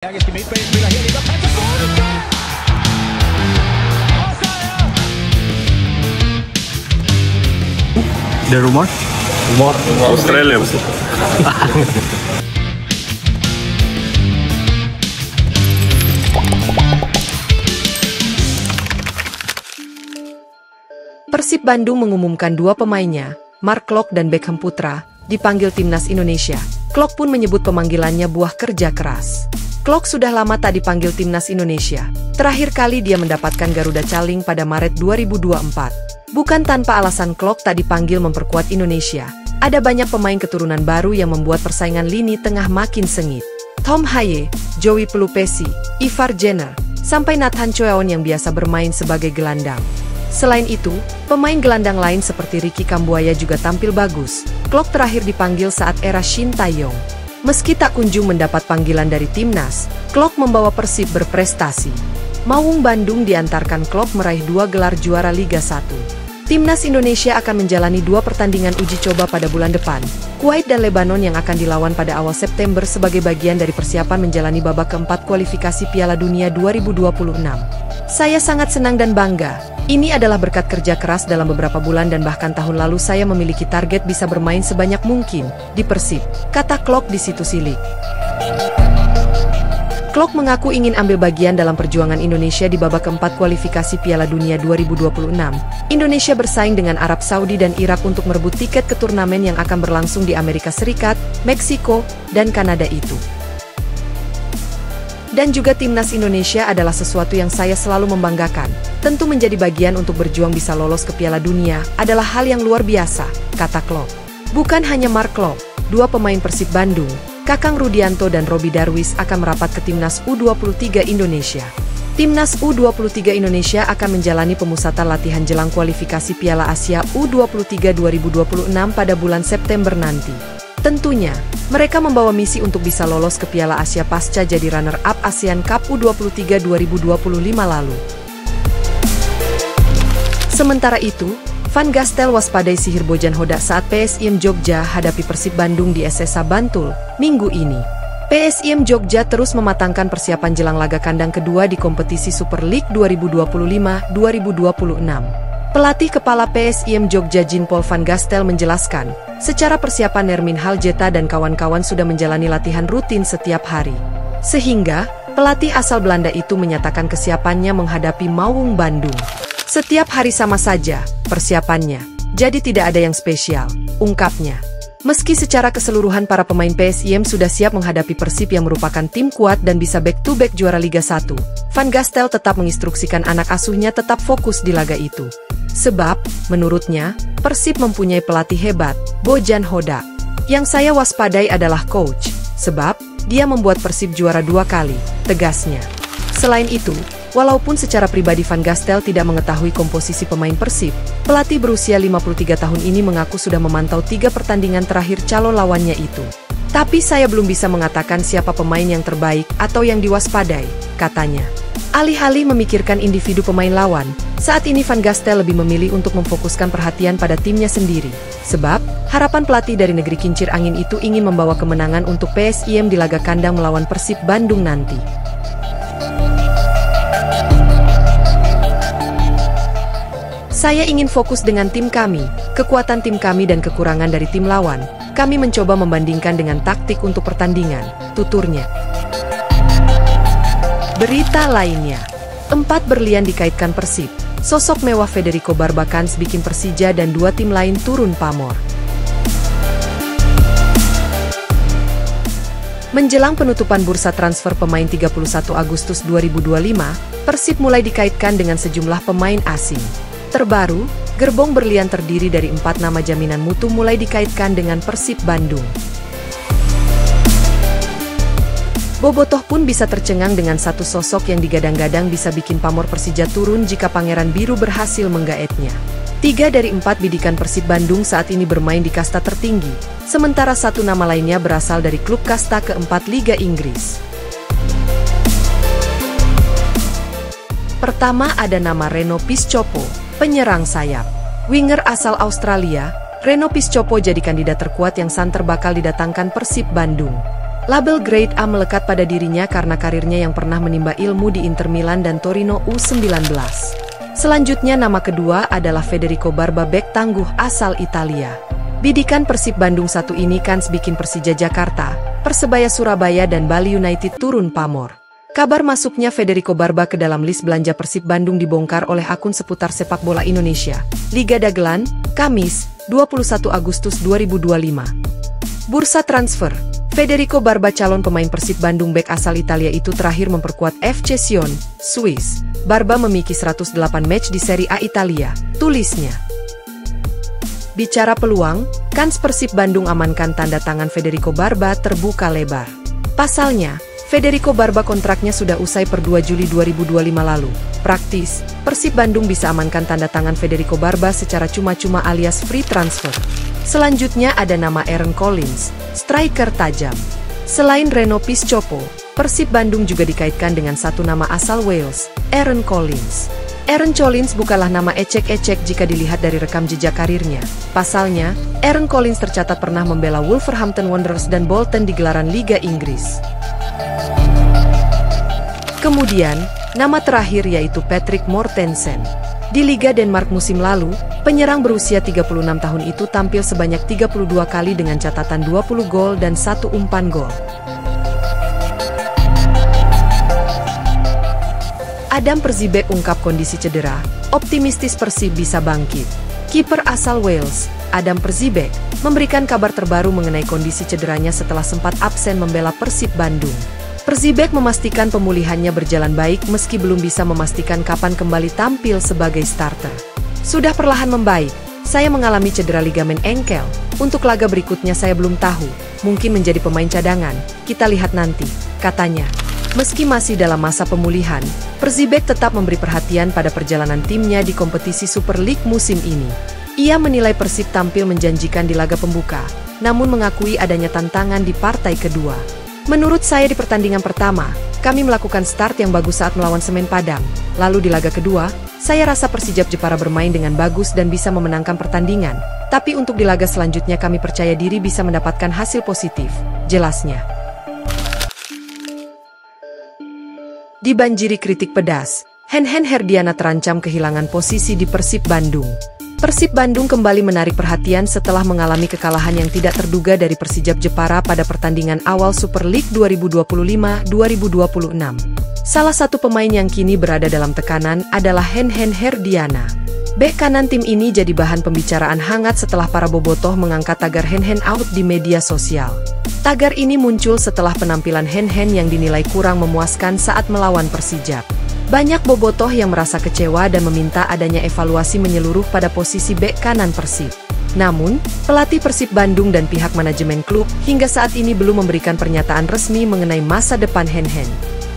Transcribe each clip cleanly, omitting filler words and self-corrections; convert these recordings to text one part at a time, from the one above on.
The rumor? Australia. Persib Bandung mengumumkan dua pemainnya, Mark Klok dan Beckham Putra, dipanggil timnas Indonesia. Klok pun menyebut pemanggilannya buah kerja keras. Klok sudah lama tak dipanggil timnas Indonesia. Terakhir kali dia mendapatkan Garuda Caling pada Maret 2024. Bukan tanpa alasan Klok tak dipanggil memperkuat Indonesia. Ada banyak pemain keturunan baru yang membuat persaingan lini tengah makin sengit. Tom Haye, Joey Pelupesi, Ivar Jenner, sampai Nathan Choeon yang biasa bermain sebagai gelandang. Selain itu, pemain gelandang lain seperti Ricky Kambuaya juga tampil bagus. Klok terakhir dipanggil saat era Shin Tae-yong. Meski tak kunjung mendapat panggilan dari timnas, Klok membawa Persib berprestasi. Maung Bandung diantarkan Klok meraih 2 gelar juara Liga 1. Timnas Indonesia akan menjalani 2 pertandingan uji coba pada bulan depan, Kuwait dan Lebanon yang akan dilawan pada awal September sebagai bagian dari persiapan menjalani babak keempat kualifikasi Piala Dunia 2026. Saya sangat senang dan bangga. Ini adalah berkat kerja keras dalam beberapa bulan dan bahkan tahun lalu saya memiliki target bisa bermain sebanyak mungkin di Persib, kata Klok di situs Silik. Klok mengaku ingin ambil bagian dalam perjuangan Indonesia di babak keempat kualifikasi Piala Dunia 2026. Indonesia bersaing dengan Arab Saudi dan Irak untuk merebut tiket ke turnamen yang akan berlangsung di Amerika Serikat, Meksiko, dan Kanada itu. Dan juga timnas Indonesia adalah sesuatu yang saya selalu membanggakan. Tentu menjadi bagian untuk berjuang bisa lolos ke Piala Dunia adalah hal yang luar biasa, kata Klok. Bukan hanya Mark Klok, 2 pemain Persib Bandung, Kakang Rudianto dan Robi Darwis akan merapat ke Timnas U23 Indonesia. Timnas U23 Indonesia akan menjalani pemusatan latihan jelang kualifikasi Piala Asia U23 2026 pada bulan September nanti. Tentunya, mereka membawa misi untuk bisa lolos ke Piala Asia pasca jadi runner-up ASEAN Cup U23 2025 lalu. Sementara itu, Van Gastel waspadai sihir Bojan Hodak saat PSIM Jogja hadapi Persib Bandung di SSA Bantul, Minggu ini. PSIM Jogja terus mematangkan persiapan jelang laga kandang kedua di kompetisi Super League 2025-2026. Pelatih kepala PSIM Jogja Jean-Paul Van Gastel menjelaskan, secara persiapan Nermin Haljeta dan kawan-kawan sudah menjalani latihan rutin setiap hari. Sehingga, pelatih asal Belanda itu menyatakan kesiapannya menghadapi Maung Bandung. Setiap hari sama saja persiapannya, jadi tidak ada yang spesial, ungkapnya. Meski secara keseluruhan para pemain PSIM sudah siap menghadapi Persib yang merupakan tim kuat dan bisa back-to-back juara Liga 1, Van Gastel tetap menginstruksikan anak asuhnya tetap fokus di laga itu. Sebab, menurutnya, Persib mempunyai pelatih hebat, Bojan Hodak. Yang saya waspadai adalah coach, sebab dia membuat Persib juara 2 kali, tegasnya. Selain itu, walaupun secara pribadi Van Gastel tidak mengetahui komposisi pemain Persib, pelatih berusia 53 tahun ini mengaku sudah memantau 3 pertandingan terakhir calon lawannya itu. Tapi saya belum bisa mengatakan siapa pemain yang terbaik atau yang diwaspadai, katanya. Alih-alih memikirkan individu pemain lawan, saat ini Van Gastel lebih memilih untuk memfokuskan perhatian pada timnya sendiri. Sebab, harapan pelatih dari negeri kincir angin itu ingin membawa kemenangan untuk PSIM di laga kandang melawan Persib Bandung nanti. Saya ingin fokus dengan tim kami, kekuatan tim kami dan kekurangan dari tim lawan. Kami mencoba membandingkan dengan taktik untuk pertandingan, tuturnya. Berita lainnya, 4 berlian dikaitkan Persib. Sosok mewah Federico Barbacans bikin Persija dan 2 tim lain turun pamor. Menjelang penutupan bursa transfer pemain 31 Agustus 2025, Persib mulai dikaitkan dengan sejumlah pemain asing. Terbaru, gerbong berlian terdiri dari 4 nama jaminan mutu mulai dikaitkan dengan Persib Bandung. Bobotoh pun bisa tercengang dengan satu sosok yang digadang-gadang bisa bikin pamor Persija turun jika Pangeran Biru berhasil menggaetnya. 3 dari 4 bidikan Persib Bandung saat ini bermain di kasta tertinggi, sementara 1 nama lainnya berasal dari klub kasta keempat Liga Inggris. Pertama ada nama Reno Piscopo, penyerang sayap. Winger asal Australia, Reno Piscopo jadi kandidat terkuat yang santer bakal didatangkan Persib Bandung. Label Grade A melekat pada dirinya karena karirnya yang pernah menimba ilmu di Inter Milan dan Torino U19. Selanjutnya nama kedua adalah Federico Barba, bek tangguh asal Italia. Bidikan Persib Bandung 1 ini kans bikin Persija Jakarta, Persebaya Surabaya dan Bali United turun pamor. Kabar masuknya Federico Barba ke dalam list belanja Persib Bandung dibongkar oleh akun seputar sepak bola Indonesia, Liga Dagelan, Kamis, 21 Agustus 2025. Bursa transfer. Federico Barba, calon pemain Persib Bandung bek asal Italia itu terakhir memperkuat FC Sion, Swiss. Barba memiliki 108 match di Serie A Italia, tulisnya. Bicara peluang, kans Persib Bandung amankan tanda tangan Federico Barba terbuka lebar. Pasalnya, Federico Barba kontraknya sudah usai per 2 Juli 2025 lalu. Praktis, Persib Bandung bisa amankan tanda tangan Federico Barba secara cuma-cuma alias free transfer. Selanjutnya ada nama Aaron Collins, striker tajam. Selain Reno Piscopo, Persib Bandung juga dikaitkan dengan satu nama asal Wales, Aaron Collins. Aaron Collins bukanlah nama ecek-ecek jika dilihat dari rekam jejak karirnya. Pasalnya, Aaron Collins tercatat pernah membela Wolverhampton Wanderers dan Bolton di gelaran Liga Inggris. Kemudian, nama terakhir yaitu Patrick Mortensen. Di Liga Denmark musim lalu, penyerang berusia 36 tahun itu tampil sebanyak 32 kali dengan catatan 20 gol dan 1 umpan gol. Adam Perzibek ungkap kondisi cedera, optimistis Persib bisa bangkit. Kiper asal Wales, Adam Perzibek, memberikan kabar terbaru mengenai kondisi cederanya setelah sempat absen membela Persib Bandung. Perzibek memastikan pemulihannya berjalan baik meski belum bisa memastikan kapan kembali tampil sebagai starter. Sudah perlahan membaik, saya mengalami cedera ligamen engkel. Untuk laga berikutnya saya belum tahu, mungkin menjadi pemain cadangan, kita lihat nanti, katanya. Meski masih dalam masa pemulihan, Perzibek tetap memberi perhatian pada perjalanan timnya di kompetisi Super League musim ini. Ia menilai Persib tampil menjanjikan di laga pembuka, namun mengakui adanya tantangan di partai kedua. Menurut saya di pertandingan pertama, kami melakukan start yang bagus saat melawan Semen Padang. Lalu di laga kedua, saya rasa Persijap Jepara bermain dengan bagus dan bisa memenangkan pertandingan. Tapi untuk di laga selanjutnya kami percaya diri bisa mendapatkan hasil positif, jelasnya. Dibanjiri kritik pedas, Henhen Herdiana terancam kehilangan posisi di Persib Bandung. Persib Bandung kembali menarik perhatian setelah mengalami kekalahan yang tidak terduga dari Persijap Jepara pada pertandingan awal Super League 2025-2026. Salah satu pemain yang kini berada dalam tekanan adalah Henhen Herdiana. Bek kanan tim ini jadi bahan pembicaraan hangat setelah para bobotoh mengangkat tagar Henhen out di media sosial. Tagar ini muncul setelah penampilan Henhen yang dinilai kurang memuaskan saat melawan Persijap. Banyak bobotoh yang merasa kecewa dan meminta adanya evaluasi menyeluruh pada posisi bek kanan Persib. Namun, pelatih Persib Bandung dan pihak manajemen klub hingga saat ini belum memberikan pernyataan resmi mengenai masa depan Henhen.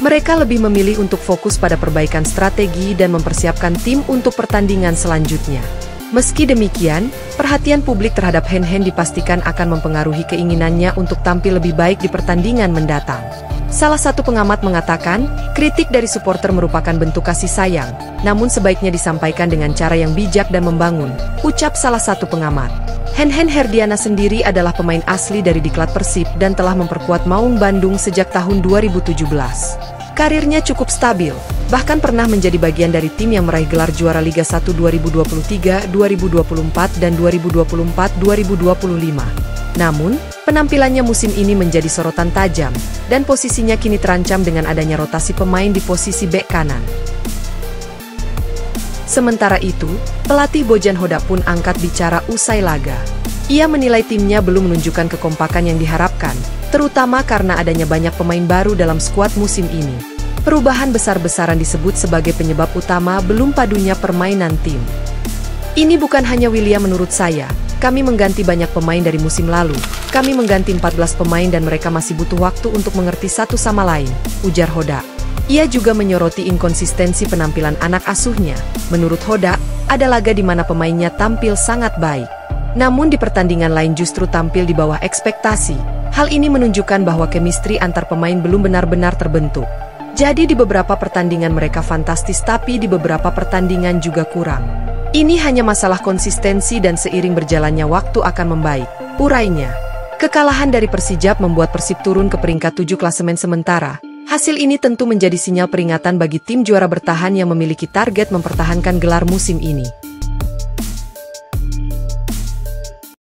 Mereka lebih memilih untuk fokus pada perbaikan strategi dan mempersiapkan tim untuk pertandingan selanjutnya. Meski demikian, perhatian publik terhadap Henhen dipastikan akan mempengaruhi keinginannya untuk tampil lebih baik di pertandingan mendatang. Salah satu pengamat mengatakan, kritik dari supporter merupakan bentuk kasih sayang, namun sebaiknya disampaikan dengan cara yang bijak dan membangun, ucap salah satu pengamat. Henhen Herdiana sendiri adalah pemain asli dari diklat Persib dan telah memperkuat Maung Bandung sejak tahun 2017. Karirnya cukup stabil, bahkan pernah menjadi bagian dari tim yang meraih gelar juara Liga 1 2023, 2024, dan 2024-2025. Namun, penampilannya musim ini menjadi sorotan tajam, dan posisinya kini terancam dengan adanya rotasi pemain di posisi bek kanan. Sementara itu, pelatih Bojan Hodak pun angkat bicara usai laga. Ia menilai timnya belum menunjukkan kekompakan yang diharapkan, terutama karena adanya banyak pemain baru dalam skuad musim ini. Perubahan besar-besaran disebut sebagai penyebab utama belum padunya permainan tim. Ini bukan hanya William menurut saya, kami mengganti banyak pemain dari musim lalu, kami mengganti 14 pemain dan mereka masih butuh waktu untuk mengerti satu sama lain, ujar Hodak. Ia juga menyoroti inkonsistensi penampilan anak asuhnya. Menurut Hodak, ada laga di mana pemainnya tampil sangat baik. Namun di pertandingan lain justru tampil di bawah ekspektasi. Hal ini menunjukkan bahwa chemistry antar pemain belum benar-benar terbentuk. Jadi di beberapa pertandingan mereka fantastis tapi di beberapa pertandingan juga kurang. Ini hanya masalah konsistensi dan seiring berjalannya waktu akan membaik, urainya. Kekalahan dari Persijap membuat Persib turun ke peringkat 7 klasemen sementara. Hasil ini tentu menjadi sinyal peringatan bagi tim juara bertahan yang memiliki target mempertahankan gelar musim ini.